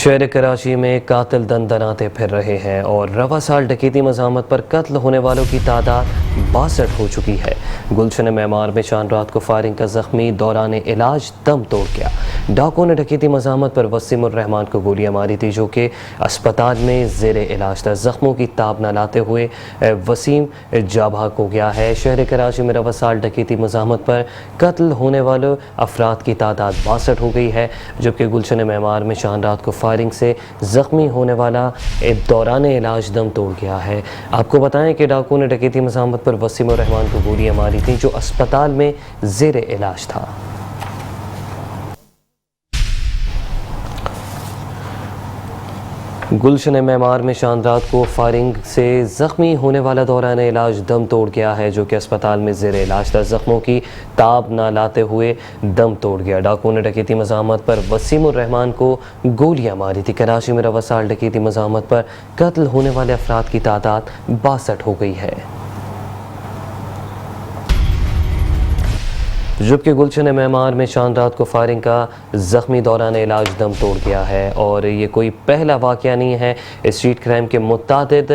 شہر کراچی میں قاتل دندناتے پھر رہے ہیں اور رواں سال ڈکیتی مزاحمت پر قتل ہونے والوں کی تعداد 62 ہو چکی ہے۔ گلشن معمار میں چاند رات کو فائرنگ کا زخمی دوران علاج دم توڑ گیا۔ ڈاکو نے ڈکیتی مزاحمت پر وسیم الرحمان کو گولیاں ماری تھی جو کہ اسپتال میں زیر علاج تھا۔ زخموں کی تاب نہ لاتے ہوئے وسیم جاں بحق ہو گیا ہے۔ شہر کراچی میں رواں سال ڈکیتی مزاحمت پر قتل ہونے والے افراد کی تعداد 62 ہو گئی ہے، جبکہ گلشن معمار میں چاند رات کو فائرنگ سے زخمی ہونے والا دوران علاج دم توڑ گیا ہے۔ آپ کو بتائیں کہ ڈاکو نے ڈکیتی مزاحمت پر وسیم الرحمان کو گولیاں ماری تھیں جو اسپتال میں زیر علاج تھا۔ گلشن معمار میں چاند رات کو فائرنگ سے زخمی ہونے والا دوران علاج دم توڑ گیا ہے جو کہ اسپتال میں زیر علاج تھا۔ زخموں کی تاب نہ لاتے ہوئے دم توڑ گیا۔ ڈاکو نے ڈکیتی مزاحمت پر وسیم الرحمان کو گولیاں ماری تھی۔ کراچی میں رواں سال ڈکیتی مزاحمت پر قتل ہونے والے افراد کی تعداد 62 ہو گئی ہے، جبکہ گلشن معمار میں چاند رات کو فائرنگ کا زخمی دوران علاج دم توڑ گیا ہے اور یہ کوئی پہلا واقعہ نہیں ہے۔ اسٹریٹ کرائم کے متعدد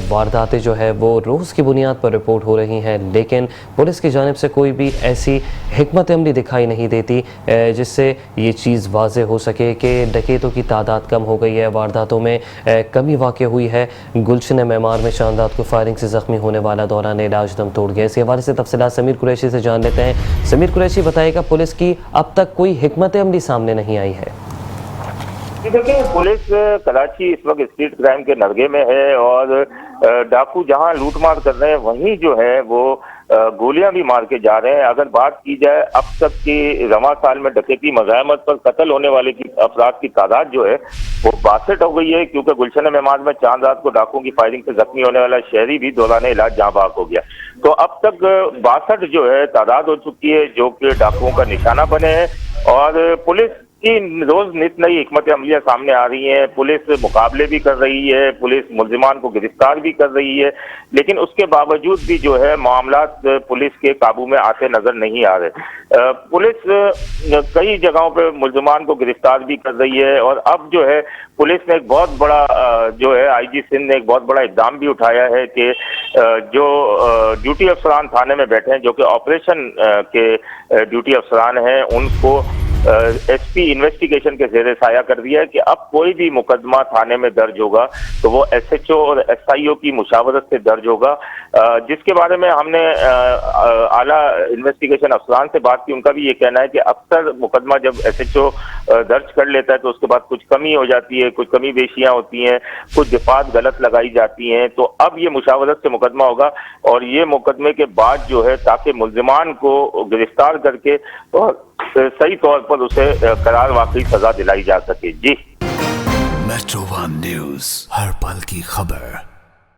وارداتیں جو ہے وہ روز کی بنیاد پر رپورٹ ہو رہی ہیں، لیکن پولیس کی جانب سے کوئی بھی ایسی حکمت عملی دکھائی نہیں دیتی جس سے یہ چیز واضح ہو سکے کہ ڈکیتوں کی تعداد کم ہو گئی ہے، وارداتوں میں کمی واقع ہوئی ہے۔ گلشن معمار میں چاند رات کو فائرنگ سے زخمی ہونے والا دوران علاج دم توڑ گیا۔ اس حوالے سے تفصیلات سمیر قریشی سے جان لیتے ہیں۔ سمیر قریشی بتائے گا پولیس کی اب تک کوئی حکمت عملی سامنے نہیں آئی ہے؟ دیکھیں، پولیس کراچی اس وقت اسٹریٹ کرائم کے نرگے میں ہے اور ڈاکو جہاں لوٹ مار کر رہے ہیں وہیں جو ہے وہ گولیاں بھی مار کے جا رہے ہیں۔ اگر بات کی جائے اب تک کی رواں سال میں ڈکیتی مزاحمت پر قتل ہونے والے افراد کی تعداد جو ہے وہ 62 ہو گئی ہے، کیونکہ گلشن معمار میں چاند رات کو ڈاکو کی فائرنگ سے زخمی ہونے والا شہری بھی دوران علاج جاں بحق ہو گیا۔ تو اب تک 62 جو ہے تعداد ہو چکی ہے جو کہ ڈاکوؤں کا نشانہ بنے ہیں، اور پولیس کی روز نت نئی حکمت عملیاں سامنے آ رہی ہیں۔ پولیس مقابلے بھی کر رہی ہے، پولیس ملزمان کو گرفتار بھی کر رہی ہے، لیکن اس کے باوجود بھی جو ہے معاملات پولیس کے قابو میں آتے نظر نہیں آ رہے۔ پولیس کئی جگہوں پہ ملزمان کو گرفتار بھی کر رہی ہے، اور اب جو ہے پولیس نے ایک بہت بڑا جو ہے آئی جی سندھ نے ایک بہت بڑا اقدام بھی اٹھایا ہے کہ جو ڈیوٹی افسران تھانے میں بیٹھے ہیں، جو کہ آپریشن کے ڈیوٹی افسران ہیں، ان کو ایس پی انویسٹیگیشن کے زیر سایہ کر دیا ہے کہ اب کوئی بھی مقدمہ تھانے میں درج ہوگا تو وہ ایس ایچ او اور ایس آئی او کی مشاورت سے درج ہوگا، جس کے بارے میں ہم نے اعلیٰ انویسٹیگیشن افسران سے بات کی۔ ان کا بھی یہ کہنا ہے کہ اکثر مقدمہ جب ایس ایچ او درج کر لیتا ہے تو اس کے بعد کچھ کمی ہو جاتی ہے، کچھ کمی بیشیاں ہوتی ہیں، کچھ دفعات غلط لگائی جاتی ہیں، تو اب یہ مشاورت سے مقدمہ ہوگا، اور یہ مقدمے کے بعد جو ہے تاکہ ملزمان کو گرفتار کر کے اور صحیح طور پر اسے قرار واقعی سزا دلائی جا سکے۔ جی، میٹرو ون نیوز، ہر پل کی خبر۔